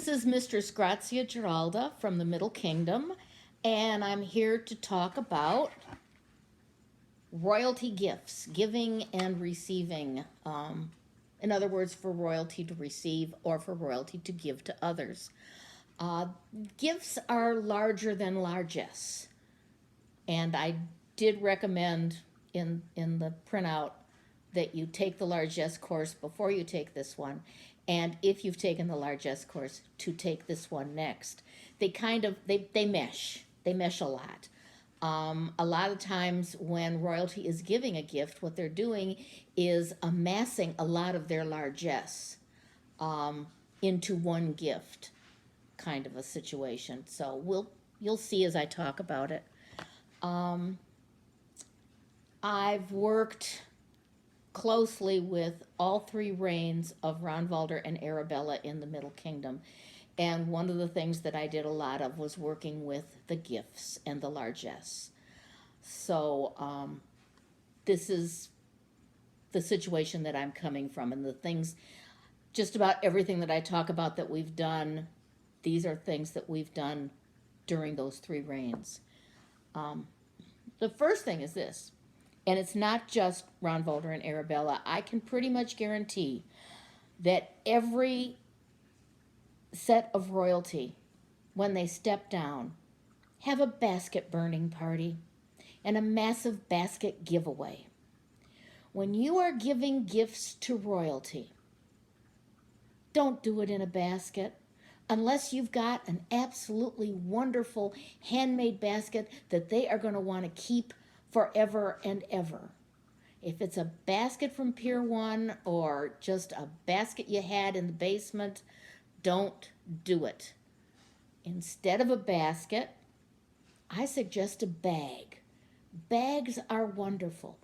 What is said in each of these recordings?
is Mistress GraziaGeralda from the Middle Kingdom, and I'm here to talk about royalty gifts, giving and receiving. In other words, for royalty to receive or for royalty to give to others. Uh, Gifts are larger than largesse, and I did recommend in the printout that you take the largesse course before you take this one, and if you've taken the largesse course, to take this one next. They mesh. They mesh a lot. A lot of times when royalty is giving a gift, what they're doing is amassing a lot of their largesse into one gift, kind of a situation. So you'll see as I talk about it. I've worked closely with all three reigns of Ronvalder and Arabella in the Middle Kingdom. And one of the things that I did a lot of was working with the gifts and the largesse. So this is the situation that I'm coming from, and the things, just about everything that I talk about that we've done, these are things that we've done during those three reigns. The first thing is this, and it's not just Ronvalder and Arabella. I can pretty much guarantee that every set of royalty, when they step down, have a basket burning party and a massive basket giveaway. When you are giving gifts to royalty, don't do it in a basket unless you've got an absolutely wonderful handmade basket that they are going to want to keep forever and ever. If it's a basket from Pier 1 or just a basket you had in the basement, don't do it. Instead of a basket, I suggest a bag. Bags are wonderful.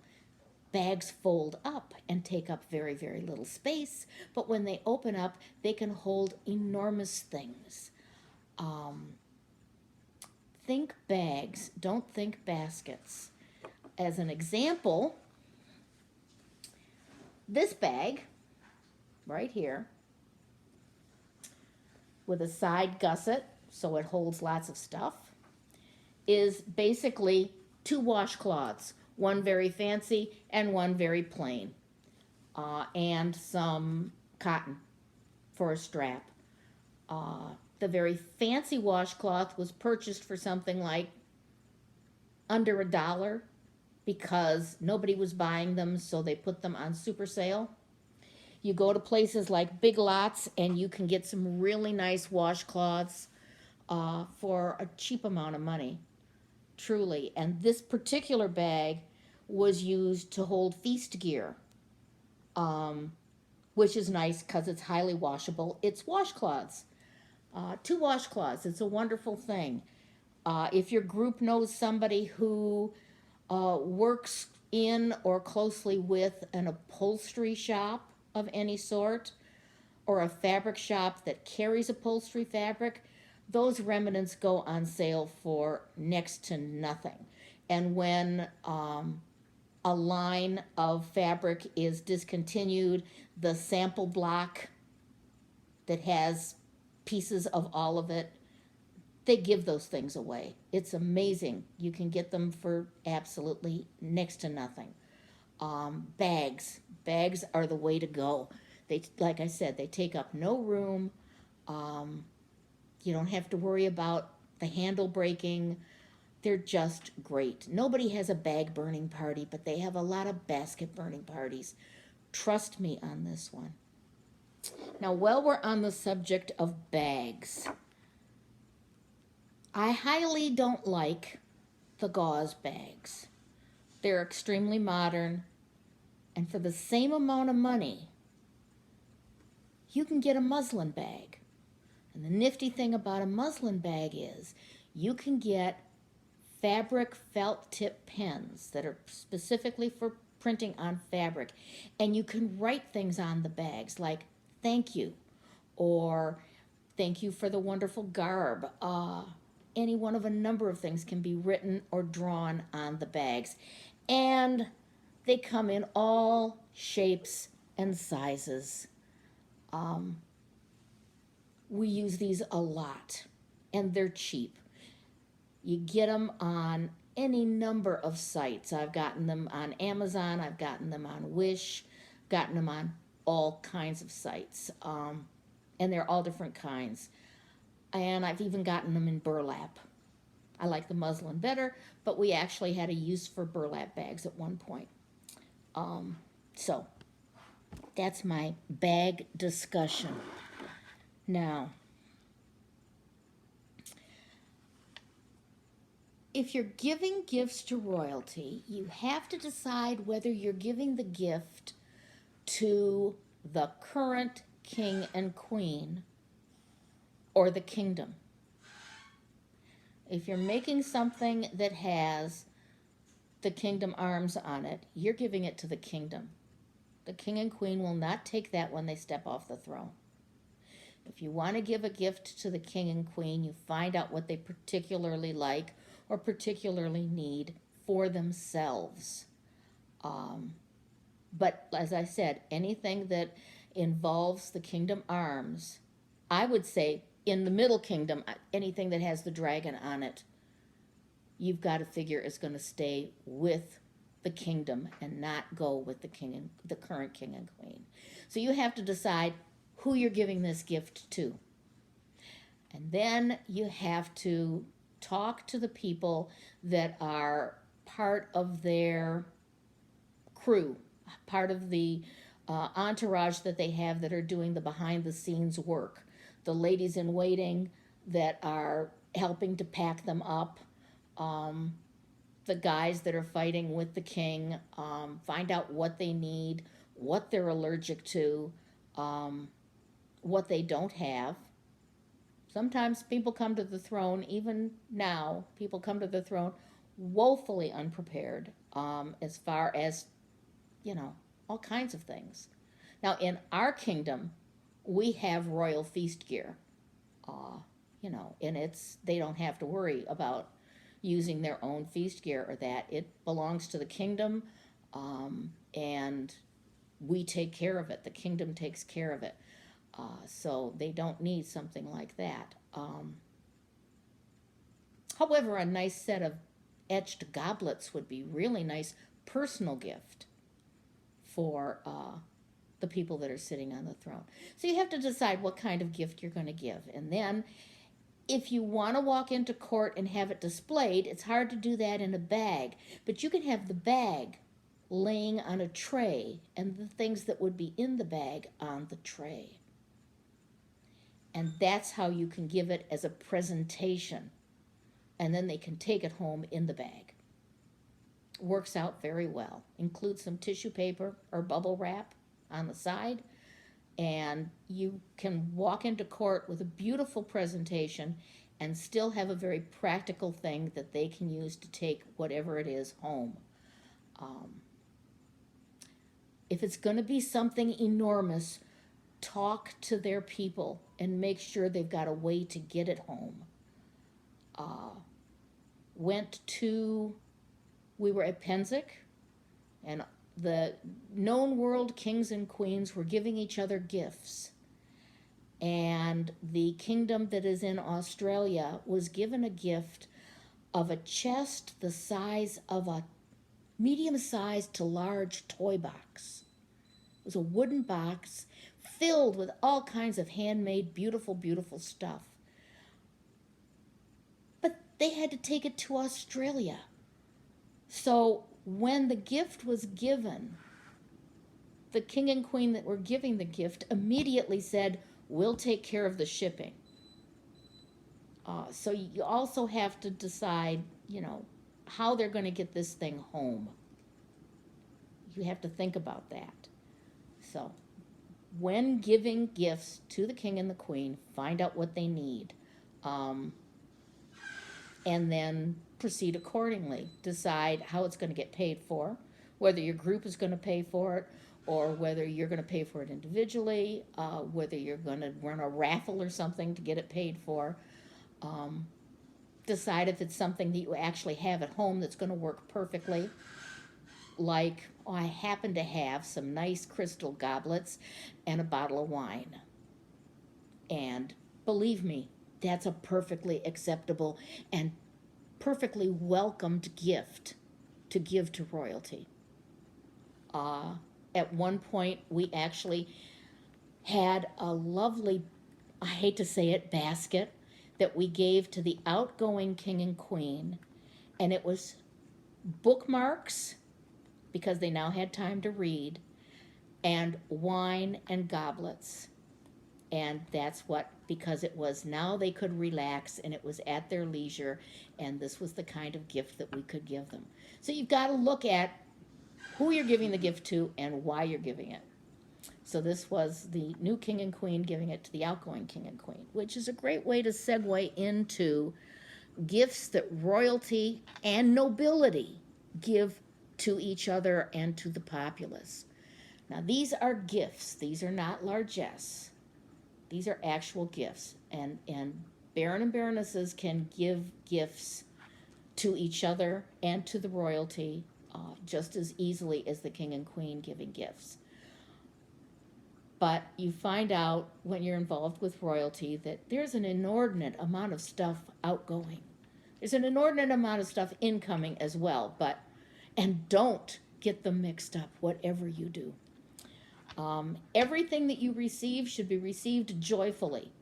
Bags fold up and take up very, very little space, but when they open up, they can hold enormous things. Think bags, don't think baskets. As an example, this bag right here with a side gusset so it holds lots of stuff is basically two washcloths, one very fancy and one very plain, and some cotton for a strap. The very fancy washcloth was purchased for something like under $1 because nobody was buying them, so they put them on super sale. You go to places like Big Lots and you can get some really nice washcloths for a cheap amount of money, truly. And this particular bag was used to hold feast gear, which is nice because it's highly washable. It's washcloths, two washcloths. It's a wonderful thing. If your group knows somebody who works in or closely with an upholstery shop of any sort, or a fabric shop that carries upholstery fabric, those remnants go on sale for next to nothing. And when a line of fabric is discontinued, the sample block that has pieces of all of it, they give those things away. It's amazing. You can get them for absolutely next to nothing. Bags. Bags are the way to go. They, like I said, they take up no room. You don't have to worry about the handle breaking. They're just great. Nobody has a bag burning party, but they have a lot of basket burning parties. Trust me on this one. Now, while we're on the subject of bags, I highly don't like the gauze bags. They're extremely modern, and for the same amount of money, you can get a muslin bag. And the nifty thing about a muslin bag is you can get fabric felt tip pens that are specifically for printing on fabric, and you can write things on the bags like thank you or thank you for the wonderful garb. Any one of a number of things can be written or drawn on the bags, and they come in all shapes and sizes. We use these a lot, and they're cheap. You get them on any number of sites. I've gotten them on Amazon, I've gotten them on Wish, gotten them on all kinds of sites. And they're all different kinds. And I've even gotten them in burlap. I like the muslin better, but we actually had a use for burlap bags at one point. So that's my bag discussion. Now, if you're giving gifts to royalty, you have to decide whether you're giving the gift to the current king and queen or the kingdom. If you're making something that has the kingdom arms on it, you're giving it to the kingdom. The king and queen will not take that when they step off the throne. If you want to give a gift to the king and queen, you find out what they particularly like or particularly need for themselves. But as I said, anything that involves the kingdom arms, I would say in the Middle Kingdom, anything that has the dragon on it, you've got to figure is going to stay with the kingdom and not go with the king and the current king and queen. So you have to decide who you're giving this gift to. And then you have to talk to the people that are part of their crew, part of the entourage that they have that are doing the behind the scenes work. The ladies in waiting that are helping to pack them up, the guys that are fighting with the king, find out what they need, what they're allergic to, what they don't have. Sometimes people come to the throne, even now, people come to the throne woefully unprepared as far as, all kinds of things. Now, in our kingdom, we have royal feast gear, and they don't have to worry about using their own feast gear or that. It belongs to the kingdom, and we take care of it. The kingdom takes care of it. So they don't need something like that. However, a nice set of etched goblets would be really nice personal gift for the people that are sitting on the throne. So you have to decide what kind of gift you're going to give. And then if you want to walk into court and have it displayed, it's hard to do that in a bag, but you can have the bag laying on a tray and the things that would be in the bag on the tray. And that's how you can give it as a presentation. And then they can take it home in the bag. Works out very well. Include some tissue paper or bubble wrap on the side. And you can walk into court with a beautiful presentation and still have a very practical thing that they can use to take whatever it is home. If it's going to be something enormous, talk to their people and make sure they've got a way to get it home. We were at Penzic, and the known world kings and queens were giving each other gifts. And the kingdom that is in Australia was given a gift of a chest the size of a medium-sized to large toy box. It was a wooden box filled with all kinds of handmade, beautiful, beautiful stuff. But they had to take it to Australia. So when the gift was given, the king and queen that were giving the gift immediately said, "We'll take care of the shipping." So you also have to decide, how they're going to get this thing home. You have to think about that. So when giving gifts to the king and the queen, find out what they need, and then proceed accordingly. Decide how it's going to get paid for, whether your group is going to pay for it or whether you're going to pay for it individually, whether you're going to run a raffle or something to get it paid for. Decide if it's something that you actually have at home that's going to work perfectly. Like, I happen to have some nice crystal goblets and a bottle of wine. And believe me, that's a perfectly acceptable and perfectly welcomed gift to give to royalty. Uh, at one point, we actually had a lovely, I hate to say it, basket that we gave to the outgoing king and queen, and it was bookmarks because they now had time to read, and wine and goblets. And that's what, because it was now they could relax and it was at their leisure, and this was the kind of gift that we could give them. So you've got to look at who you're giving the gift to and why you're giving it. So this was the new king and queen giving it to the outgoing king and queen, which is a great way to segue into gifts that royalty and nobility give to each other and to the populace. Now, these are gifts. These are not largesse. These are actual gifts. And baron and baronesses can give gifts to each other and to the royalty just as easily as the king and queen giving gifts. But you find out when you're involved with royalty that there's an inordinate amount of stuff outgoing. There's an inordinate amount of stuff incoming as well, and don't get them mixed up, whatever you do. Everything that you receive should be received joyfully.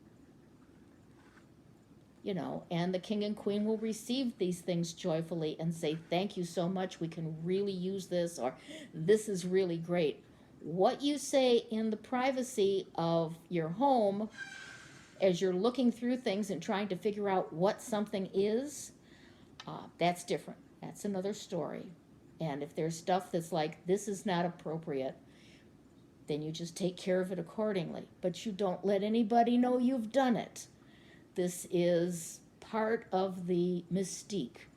And the king and queen will receive these things joyfully and say, thank you so much, we can really use this, or this is really great. What you say in the privacy of your home as you're looking through things and trying to figure out what something is, that's different. That's another story. And if there's stuff that's like, this is not appropriate, then you just take care of it accordingly. But you don't let anybody know you've done it. This is part of the mystique.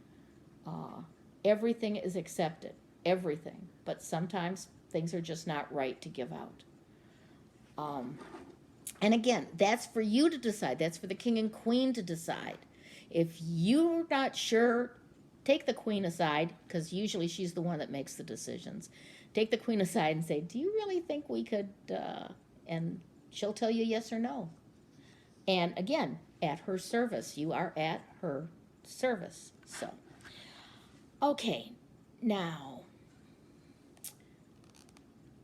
Everything is accepted, everything. But sometimes things are just not right to give out. And again, that's for you to decide. That's for the king and queen to decide. If you're not sure, take the queen aside, because usually she's the one that makes the decisions. Take the queen aside and say, do you really think we could, and she'll tell you yes or no. And again, at her service. You are at her service. So, okay, now,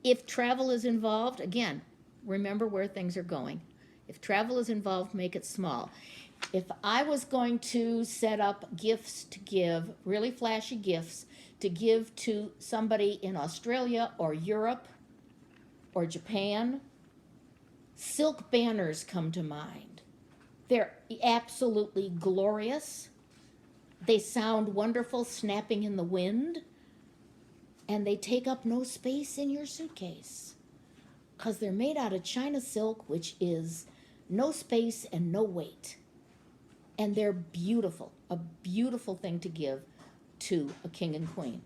if travel is involved, again, remember where things are going. If travel is involved, make it small. If I was going to set up gifts to give, really flashy gifts, to give to somebody in Australia or Europe or Japan, silk banners come to mind. They're absolutely glorious. They sound wonderful snapping in the wind, and they take up no space in your suitcase because they're made out of China silk, which is no space and no weight. And they're beautiful, a beautiful thing to give to a king and queen.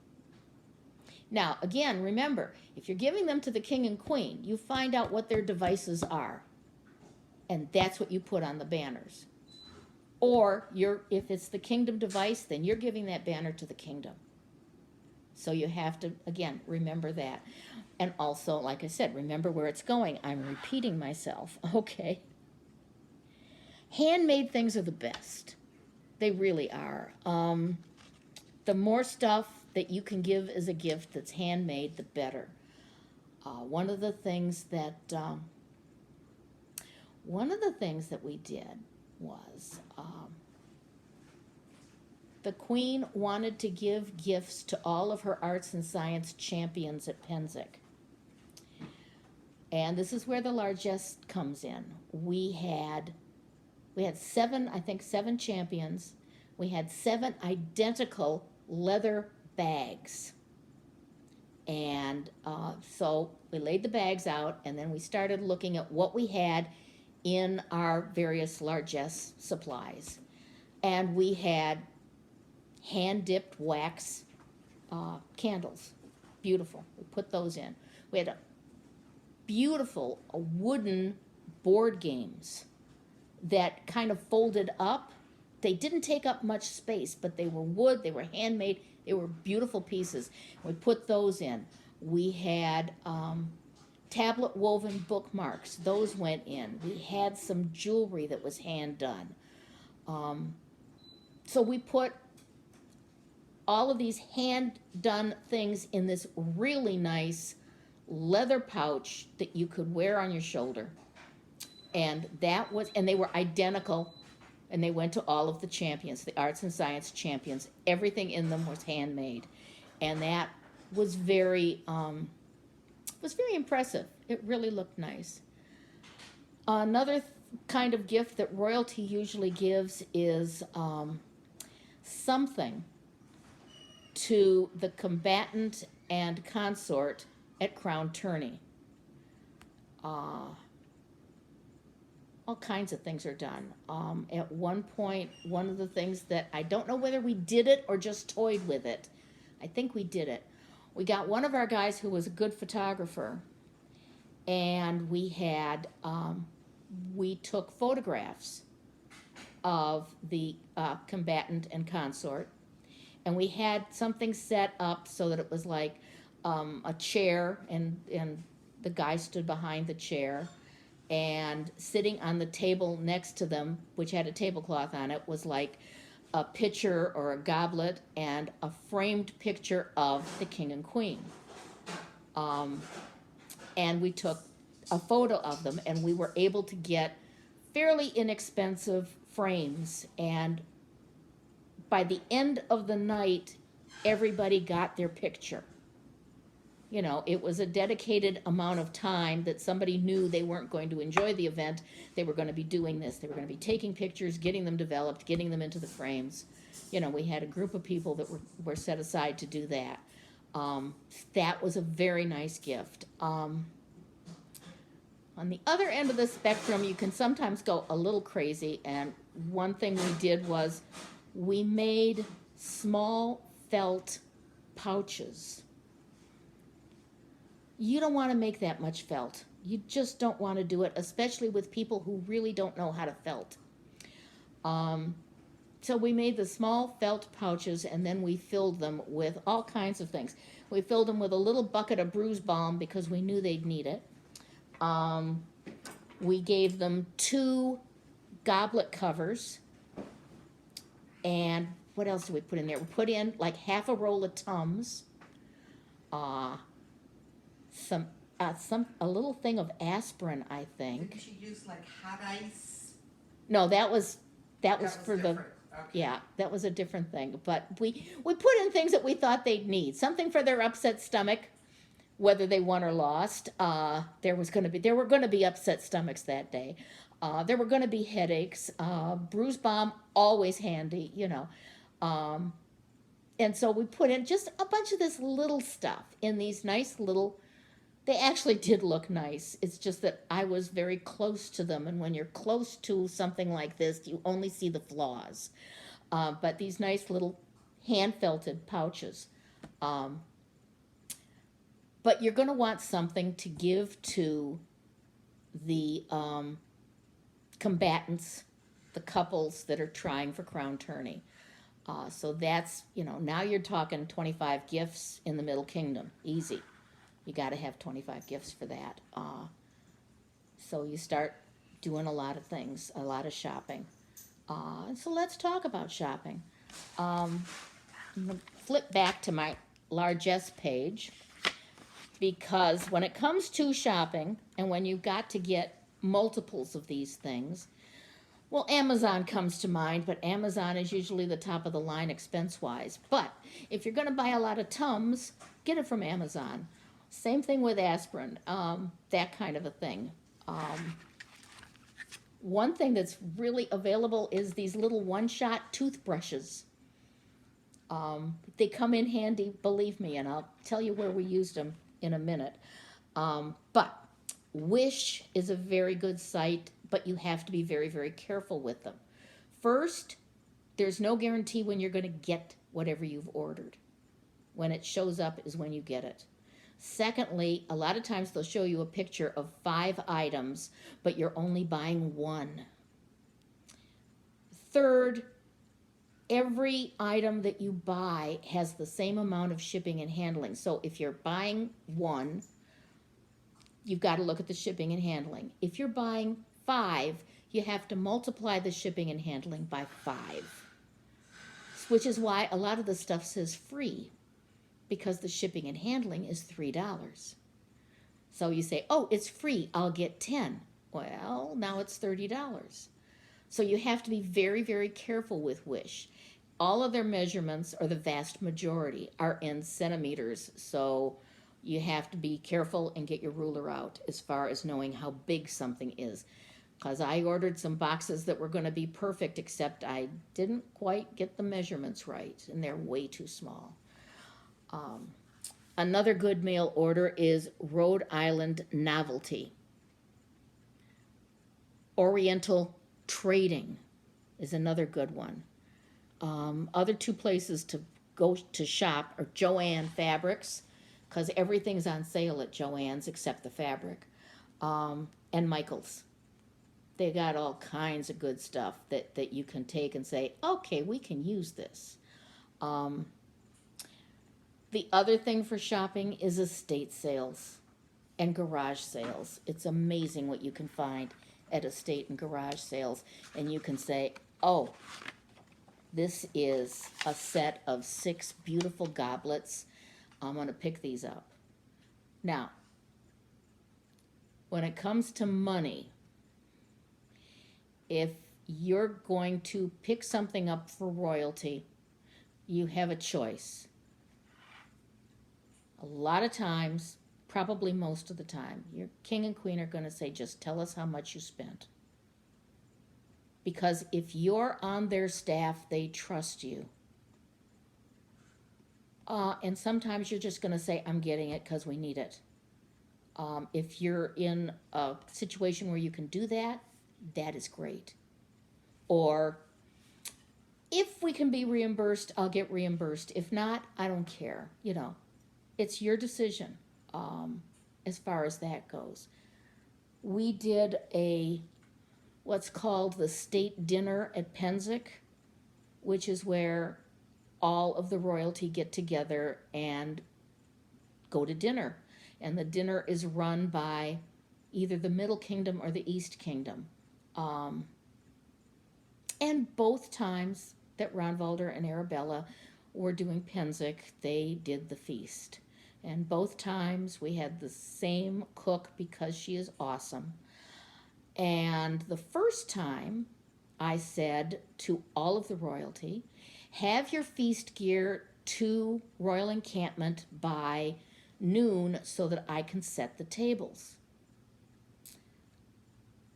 Now, again, remember, if you're giving them to the king and queen, you find out what their devices are, and that's what you put on the banners. Or if it's the kingdom device, then you're giving that banner to the kingdom. So you have to, again, remember that. And also, like I said, remember where it's going. I'm repeating myself, okay? Handmade things are the best. They really are. The more stuff that you can give as a gift that's handmade, the better. One of the things that we did was the Queen wanted to give gifts to all of her arts and science champions at Penzic. And this is where the largesse comes in. We had 7 champions. We had 7 identical leather bags. And so we laid the bags out, and then we started looking at what we had in our various largesse supplies. And we had hand-dipped wax candles. Beautiful. We put those in. We had beautiful wooden board games that kind of folded up. They didn't take up much space, but they were wood, they were handmade, they were beautiful pieces. We put those in. We had tablet woven bookmarks, those went in. We had some jewelry that was hand done. So we put all of these hand done things in this really nice leather pouch that you could wear on your shoulder. And that was, and they were identical, and they went to all of the champions, the arts and science champions. Everything in them was handmade. And that was very impressive. It really looked nice. Another kind of gift that royalty usually gives is something to the combatant and consort at crown tourney. All kinds of things are done. At one point, one of the things that I don't know whether we did it or just toyed with it. I think we did it. We got one of our guys who was a good photographer, and we had we took photographs of the combatant and consort, and we had something set up so that it was like a chair, and the guy stood behind the chair, and sitting on the table next to them, which had a tablecloth on it, was like a pitcher or a goblet and a framed picture of the king and queen. And we took a photo of them, and we were able to get fairly inexpensive frames. And by the end of the night, everybody got their picture. You know, it was a dedicated amount of time that somebody knew they weren't going to enjoy the event. They were going to be doing this. They were going to be taking pictures, getting them developed, getting them into the frames. You know, we had a group of people that were set aside to do that. That was a very nice gift. On the other end of the spectrum, you can sometimes go a little crazy, and one thing we did was we made small felt pouches. You don't want to make that much felt. You just don't want to do it, especially with people who really don't know how to felt. So we made the small felt pouches, and then we filled them with all kinds of things. We filled them with a little bucket of bruise balm because we knew they'd need it. We gave them 2 goblet covers. And what else did we put in there? We put in like half a roll of Tums. A little thing of aspirin, I think. Did she use like hot ice? No, that was for different. the, okay. yeah, that was a different thing. But we put in things that we thought they'd need. Something for their upset stomach, whether they won or lost. There were going to be upset stomachs that day. There were going to be headaches. Bruise balm, always handy, you know. And so we put in just a bunch of this little stuff in these nice little. They actually did look nice. It's just that I was very close to them, and when you're close to something like this, you only see the flaws. But these nice little hand-felted pouches. But you're going to want something to give to the combatants, the couples that are trying for crown tourney. So that's, you know, now you're talking 25 gifts in the Middle Kingdom. Easy. You got to have 25 gifts for that. So you start doing a lot of things, a lot of shopping. So let's talk about shopping. I'm going to flip back to my largesse page, because when it comes to shopping and when you've got to get multiples of these things, well, Amazon comes to mind, but Amazon is usually the top of the line expense-wise. But if you're going to buy a lot of Tums, get it from Amazon. Same thing with aspirin, that kind of a thing. One thing that's really available is these little one-shot toothbrushes. They come in handy, believe me, and I'll tell you where we used them in a minute. But Wish is a very good site, but you have to be very, very careful with them. First, there's no guarantee when you're going to get whatever you've ordered. When it shows up is when you get it. Secondly, a lot of times they'll show you a picture of 5 items, but you're only buying 1. Third, every item that you buy has the same amount of shipping and handling. So if you're buying 1, you've got to look at the shipping and handling. If you're buying 5, you have to multiply the shipping and handling by 5, which is why a lot of the stuff says free, because the shipping and handling is $3. So you say, oh, it's free, I'll get 10. Well, now it's $30. So you have to be very, very careful with Wish. All of their measurements, or the vast majority, are in centimeters. So you have to be careful and get your ruler out as far as knowing how big something is. Because I ordered some boxes that were going to be perfect, except I didn't quite get the measurements right, and they're way too small. Another good mail order is Rhode Island Novelty. Oriental Trading is another good one. Other 2 places to go to shop are Joann Fabrics, because everything's on sale at Joann's except the fabric, and Michael's. They got all kinds of good stuff that you can take and say, okay, we can use this. The other thing for shopping is estate sales and garage sales. It's amazing what you can find at estate and garage sales. And you can say, oh, this is a set of 6 beautiful goblets. I'm going to pick these up. Now, when it comes to money, if you're going to pick something up for royalty, you have a choice. A lot of times, probably most of the time, your king and queen are going to say, just tell us how much you spent. Because if you're on their staff, they trust you. And sometimes you're just going to say, I'm getting it because we need it. If you're in a situation where you can do that, that is great. Or, if we can be reimbursed, I'll get reimbursed. If not, I don't care. You know, it's your decision as far as that goes. We did what's called the state dinner at Penzic, which is where all of the royalty get together and go to dinner. And the dinner is run by either the Middle Kingdom or the East Kingdom. And both times that Ronvalder and Arabella were doing Penzic, they did the feast. And both times we had the same cook because she is awesome. And the first time I said to all of the royalty, have your feast gear to Royal Encampment by noon so that I can set the tables.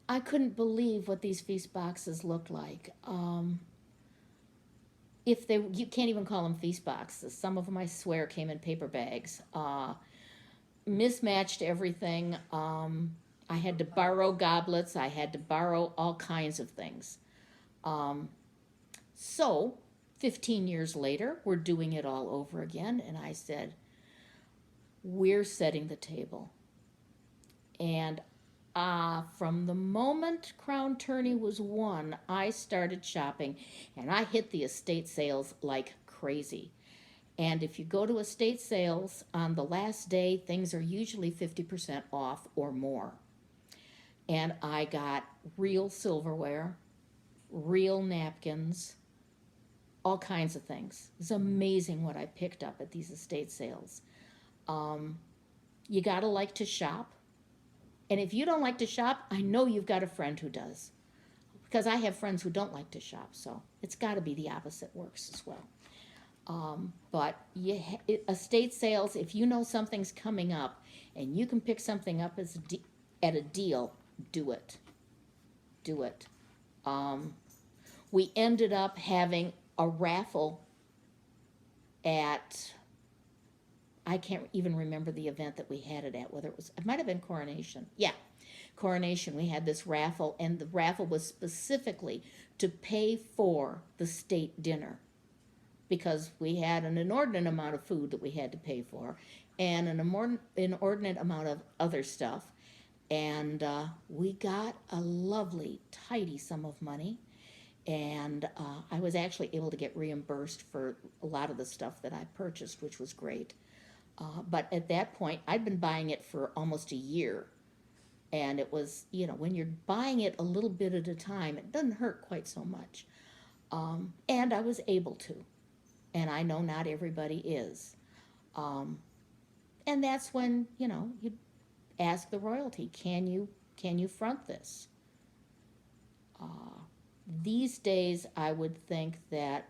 I couldn't believe what these feast boxes looked like. You can't even call them feast boxes. Some of them, I swear, came in paper bags. Mismatched everything. I had to borrow goblets. I had to borrow all kinds of things. So, 15 years later, we're doing it all over again. And I said, we're setting the table. And from the moment Crown Tourney was won, I started shopping, and I hit the estate sales like crazy. And if you go to estate sales on the last day, things are usually 50% off or more. And I got real silverware, real napkins, all kinds of things. It's amazing what I picked up at these estate sales. You gotta like to shop. And if you don't like to shop, I know you've got a friend who does. Because I have friends who don't like to shop, so it's got to be the opposite works as well. But estate sales, if you know something's coming up and you can pick something up at a deal, do it. Do it. We ended up having a raffle at, I can't even remember the event that we had it at, it might have been Coronation. Yeah, Coronation. We had this raffle, and the raffle was specifically to pay for the state dinner because we had an inordinate amount of food that we had to pay for and an inordinate amount of other stuff. And we got a lovely, tidy sum of money. And I was actually able to get reimbursed for a lot of the stuff that I purchased, which was great. But at that point, I'd been buying it for almost a year. And it was, when you're buying it a little bit at a time, it doesn't hurt quite so much. And I was able to, and I know not everybody is. Um, and that's when, you ask the royalty, can you front this? These days, I would think that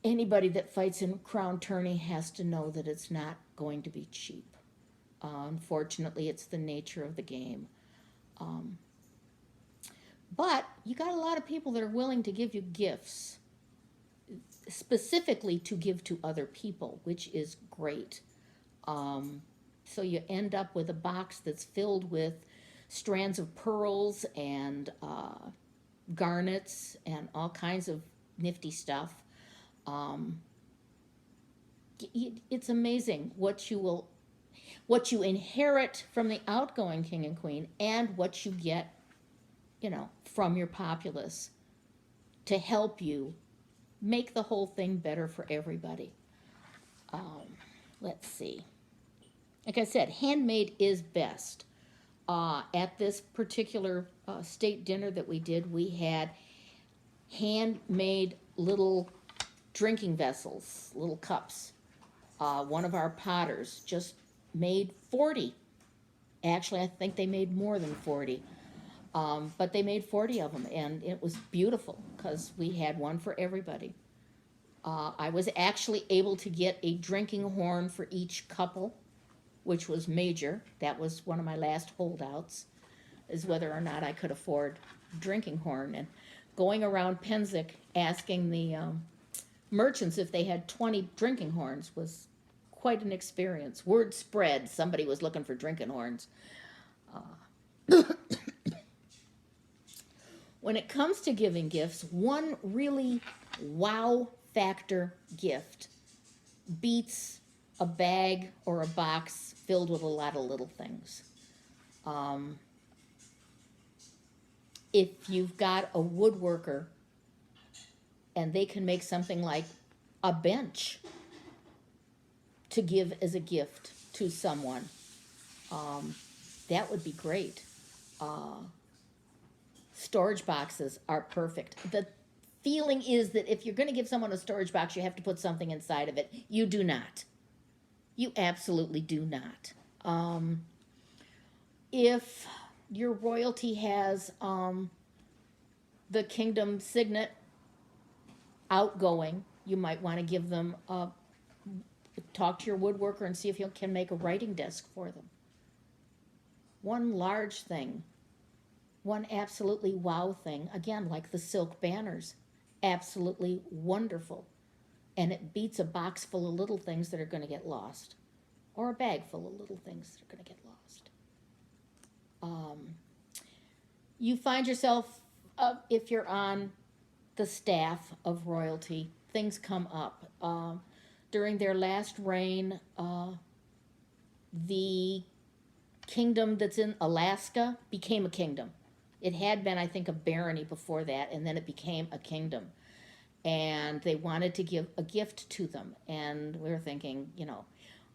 anybody that fights in crown tourney has to know that it's not going to be cheap. Unfortunately, it's the nature of the game. Um, but you got a lot of people that are willing to give you gifts, specifically to give to other people, which is great. So you end up with a box that's filled with strands of pearls and garnets and all kinds of nifty stuff. Um, it's amazing what you inherit from the outgoing king and queen and what you get, from your populace to help you make the whole thing better for everybody. Let's see. Like I said, handmade is best. At this particular state dinner that we did, we had handmade little drinking vessels, little cups. One of our potters just made 40. Actually, I think they made more than 40. But they made 40 of them, and it was beautiful because we had one for everybody. I was actually able to get a drinking horn for each couple, which was major. That was one of my last holdouts, is whether or not I could afford drinking horn. And going around Penzic asking the merchants if they had 20 drinking horns was quite an experience. Word spread, somebody was looking for drinking horns. When it comes to giving gifts, one really wow factor gift beats a bag or a box filled with a lot of little things. If you've got a woodworker and they can make something like a bench to give as a gift to someone, that would be great. Storage boxes are perfect. The feeling is that if you're going to give someone a storage box, you have to put something inside of it. You do not. You absolutely do not. If your royalty has the kingdom signet outgoing, you might want to give them talk to your woodworker and see if you can make a writing desk for them. One large thing, one absolutely wow thing, again, like the silk banners, absolutely wonderful. And it beats a box full of little things that are going to get lost, or a bag full of little things that are going to get lost. You find yourself, if you're on the staff of royalty, things come up. During their last reign, the kingdom that's in Alaska became a kingdom. It had been, I think, a barony before that, and then it became a kingdom. And they wanted to give a gift to them. And we were thinking,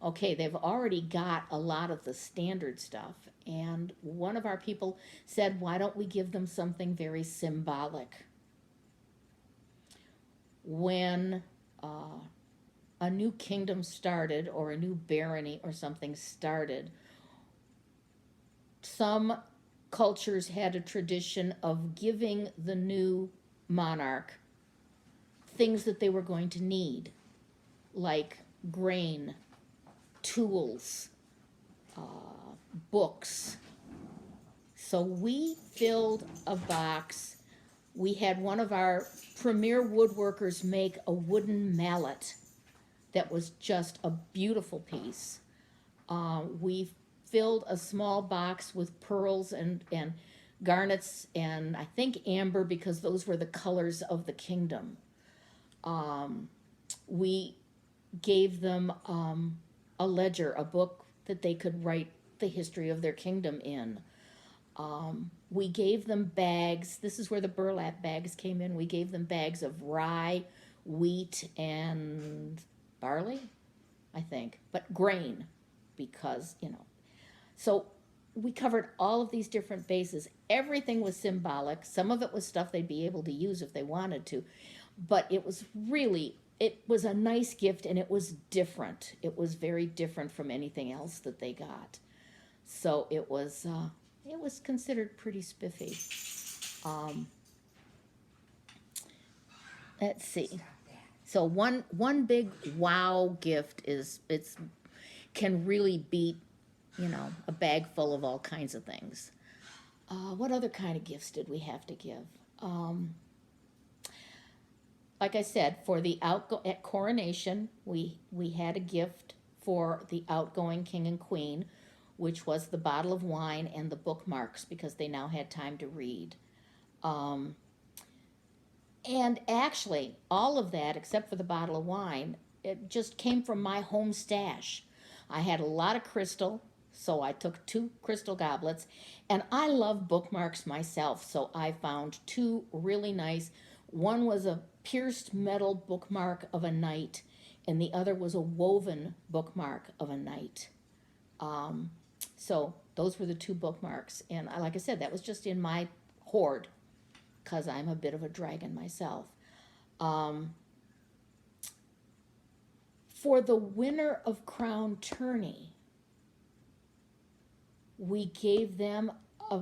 okay, they've already got a lot of the standard stuff. And one of our people said, why don't we give them something very symbolic? When a new kingdom started, or a new barony or something started, some cultures had a tradition of giving the new monarch things that they were going to need, like grain, tools, books. So we filled a box. We had one of our premier woodworkers make a wooden mallet that was just a beautiful piece. We filled a small box with pearls and garnets and I think amber, because those were the colors of the kingdom. We gave them a ledger, a book that they could write the history of their kingdom in. We gave them bags. This is where the burlap bags came in. We gave them bags of rye, wheat, and barley, I think, but grain, because, So we covered all of these different bases. Everything was symbolic. Some of it was stuff they'd be able to use if they wanted to, but it was really, it was a nice gift, and it was different. It was very different from anything else that they got. So it was considered pretty spiffy. Um, let's see. Stop that. So one big wow gift is it's can really beat, a bag full of all kinds of things. What other kind of gifts did we have to give? Like I said, for the at coronation, we had a gift for the outgoing king and queen, which was the bottle of wine and the bookmarks, because they now had time to read. Um, and actually, all of that, except for the bottle of wine, it just came from my home stash. I had a lot of crystal, so I took 2 crystal goblets, and I love bookmarks myself, so I found 2 really nice. One was a pierced metal bookmark of a knight, and the other was a woven bookmark of a knight. Um, so those were the 2 bookmarks, and like I said, that was just in my hoard, because I'm a bit of a dragon myself. Um, for the winner of Crown Tourney, we gave them a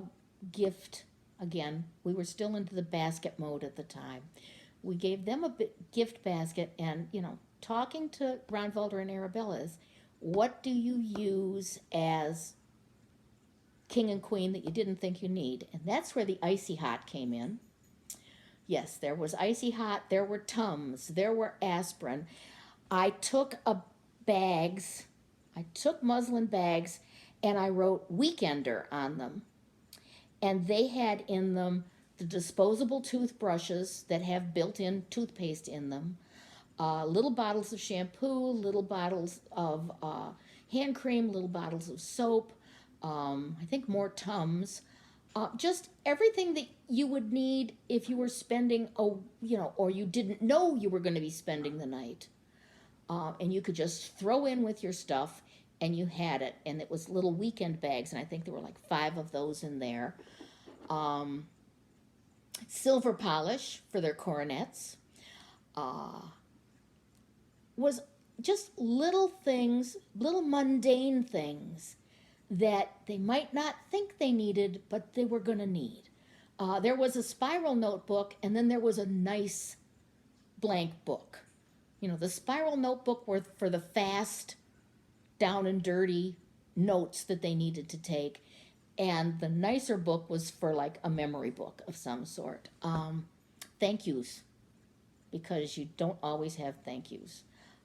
gift. Again, we were still into the basket mode at the time. We gave them a gift basket, and talking to Ronvalder and Arabella's, what do you use as king and queen that you didn't think you need? And that's where the icy hot came in. Yes, there was icy hot, there were Tums, there were aspirin. I took bags, I took muslin bags, and I wrote Weekender on them. And they had in them the disposable toothbrushes that have built-in toothpaste in them, little bottles of shampoo, little bottles of hand cream, little bottles of soap, I think more Tums, just everything that you would need if you were spending or you didn't know you were going to be spending the night, and you could just throw in with your stuff, and you had it. And it was little weekend bags, and I think there were like 5 of those in there. Silver polish for their coronets. Was just little things, little mundane things that they might not think they needed, but they were going to need. There was a spiral notebook, and then there was a nice blank book. The spiral notebook were for the fast, down and dirty notes that they needed to take, and the nicer book was for like a memory book of some sort. Thank yous, because you don't always have thank yous.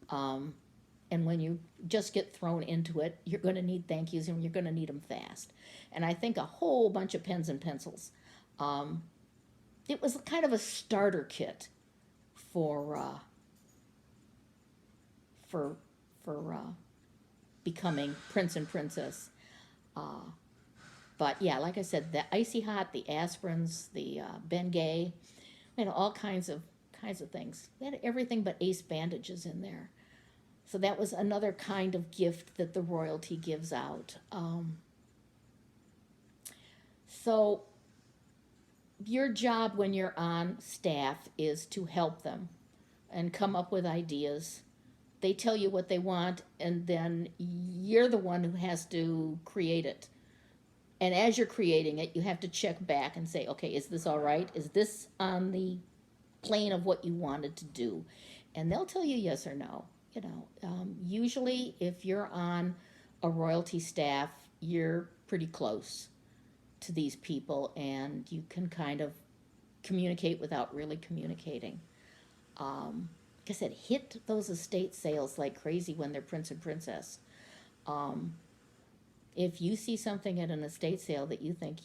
And when you just get thrown into it, you're going to need thank yous, and you're going to need them fast. And I think a whole bunch of pens and pencils. It was kind of a starter kit for becoming prince and princess. But yeah, like I said, the icy hot, the aspirins, the Bengay, all kinds of things. They had everything but ace bandages in there. So that was another kind of gift that the royalty gives out. So your job when you're on staff is to help them and come up with ideas. They tell you what they want, and then you're the one who has to create it. And as you're creating it, you have to check back and say, okay, is this all right? Is this on the plane of what you wanted to do? And they'll tell you yes or no. Usually if you're on a royalty staff, you're pretty close to these people, and you can kind of communicate without really communicating. Like I said, hit those estate sales like crazy when they're prince and princess. If you see something at an estate sale that you think,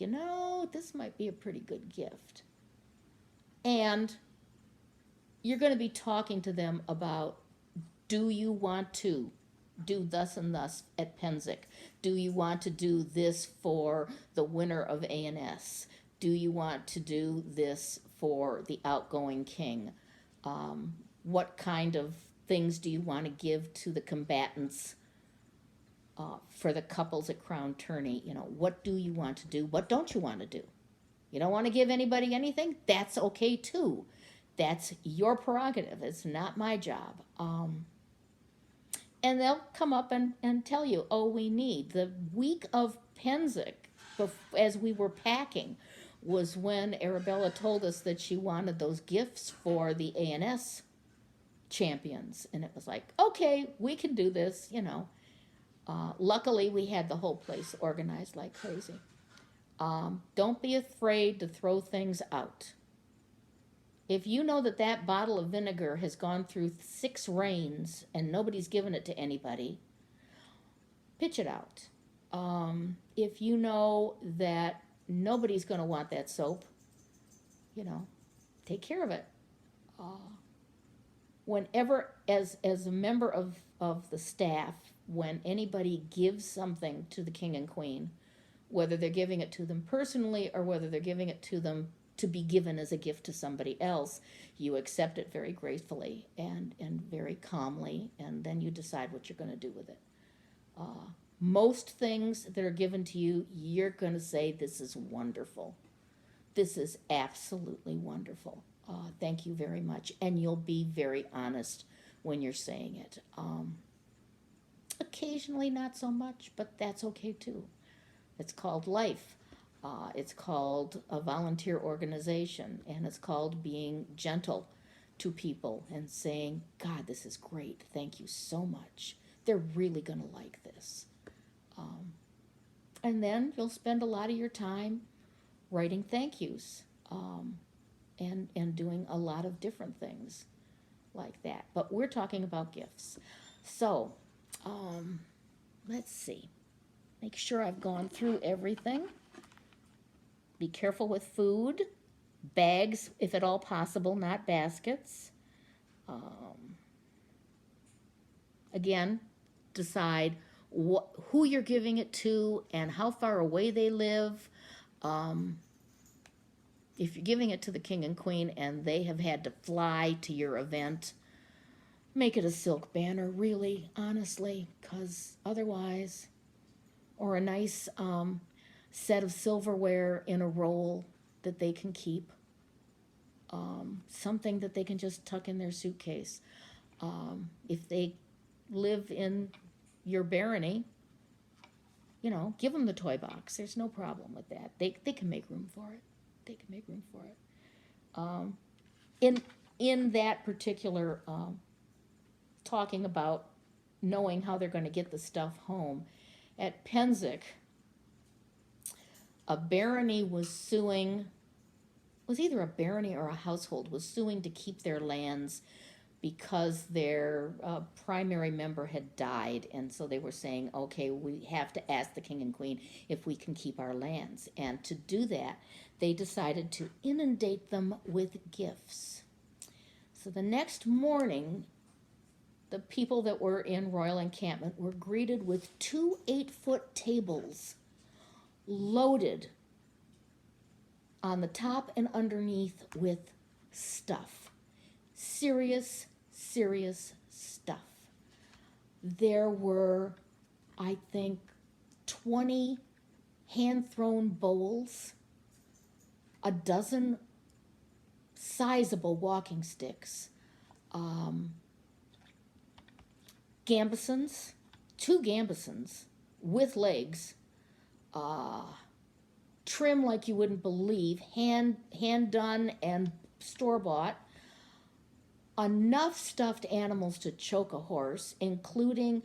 this might be a pretty good gift, and you're going to be talking to them about, do you want to do thus and thus at Penzic? Do you want to do this for the winner of A&S? Do you want to do this for the outgoing king? What kind of things do you want to give to the combatants for the couples at Crown Tourney. You know, what do you want to do? What don't you want to do? You don't want to give anybody anything? That's okay too. That's your prerogative. It's not my job. And they'll come up and tell you, oh, we need. The week of Penzic, as we were packing, was when Arabella told us that she wanted those gifts for the ANS champions. And it was like, okay, we can do this, you know. Luckily, we had the whole place organized like crazy. Don't be afraid to throw things out. If you know that that bottle of vinegar has gone through 6 rains and nobody's given it to anybody, pitch it out. If you know that nobody's going to want that soap, you know, take care of it. Whenever, as a member of the staff, when anybody gives something to the king and queen, whether they're giving it to them personally or whether they're giving it to them to be given as a gift to somebody else, you accept it very gratefully and very calmly, and then you decide what you're going to do with it. Most things that are given to you, you're going to say, this is wonderful. This is absolutely wonderful. Thank you very much. And you'll be very honest when you're saying it. Occasionally not so much, but that's okay too. It's called life. It's called a volunteer organization, and it's called being gentle to people and saying, God, this is great. Thank you so much. They're really going to like this. And then you'll spend a lot of your time writing thank yous and doing a lot of different things like that. But we're talking about gifts. So let's see. Make sure I've gone through everything. Be careful with food. Bags, if at all possible, not baskets. Again, decide who you're giving it to and how far away they live. If you're giving it to the king and queen and they have had to fly to your event, make it a silk banner, really, honestly, because otherwise, or a nice set of silverware in a roll that they can keep, something that they can just tuck in their suitcase. If they live in your barony, you know, give them the toy box. There's no problem with that. They can make room for it. They can make room for it. In that particular talking about knowing how they're going to get the stuff home, at Penzic, a barony was suing, was either a barony or a household, was suing to keep their lands because their primary member had died. And so they were saying, okay, we have to ask the king and queen if we can keep our lands. And to do that, they decided to inundate them with gifts. So the next morning, the people that were in Royal Encampment were greeted with 2 8-foot tables loaded on the top and underneath with stuff. Serious stuff. There were, I think, 20 hand-thrown bowls, a dozen sizable walking sticks, gambesons, 2 gambesons with legs, trim like you wouldn't believe, hand done and store-bought, enough stuffed animals to choke a horse, including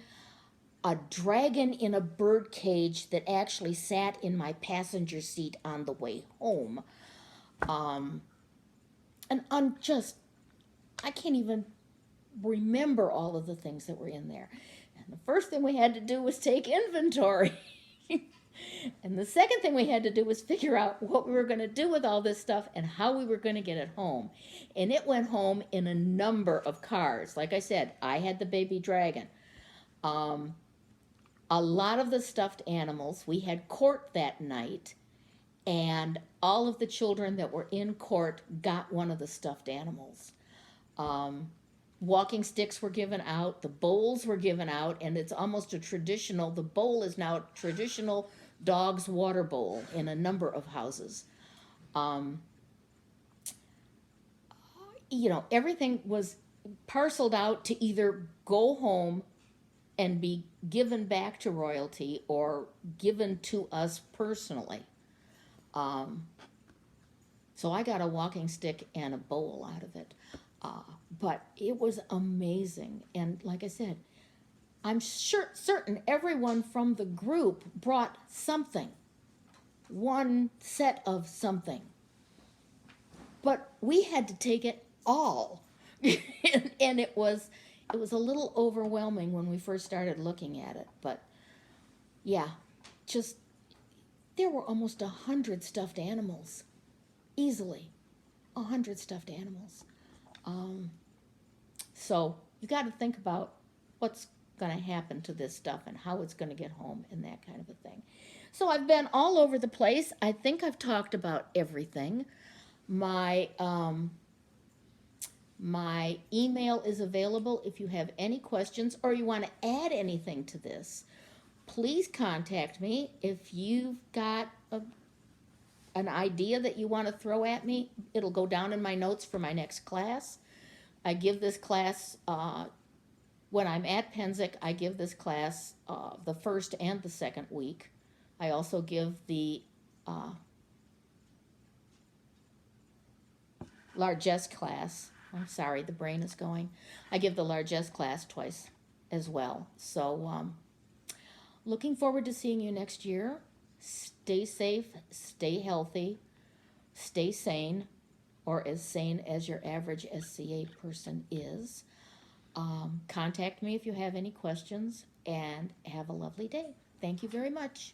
a dragon in a bird cage that actually sat in my passenger seat on the way home. And I'm just, I can't even remember all of the things that were in there. And the first thing we had to do was take inventory. And the second thing we had to do was figure out what we were going to do with all this stuff and how we were going to get it home. And it went home in a number of cars. Like I said, I had the baby dragon. A lot of the stuffed animals, we had court that night, and all of the children that were in court got one of the stuffed animals. walking sticks were given out, the bowls were given out, and it's almost a traditional, the bowl is now a traditional dog's water bowl in a number of houses. Um, Everything was parceled out to either go home and be given back to royalty or given to us personally. Um, so I got a walking stick and a bowl out of it. But it was amazing. And like I said, I'm certain everyone from the group brought something, one set of something. But we had to take it all. And it was a little overwhelming when we first started looking at it. But yeah, just there were almost 100 stuffed animals, easily 100 stuffed animals. So you got to think about what's going to happen to this stuff and how it's going to get home and that kind of a thing. So I've been all over the place. I think I've talked about everything. My email is available if you have any questions or you want to add anything to this. Please contact me if you've got an idea that you want to throw at me. It'll go down in my notes for my next class. I give this class, when I'm at Penzic, I give this class the first and the second week. I also give the largesse class. I'm sorry, the brain is going. I give the largesse class twice as well. So looking forward to seeing you next year. Stay safe, stay healthy, stay sane, or as sane as your average SCA person is. Contact me if you have any questions, and have a lovely day. Thank you very much.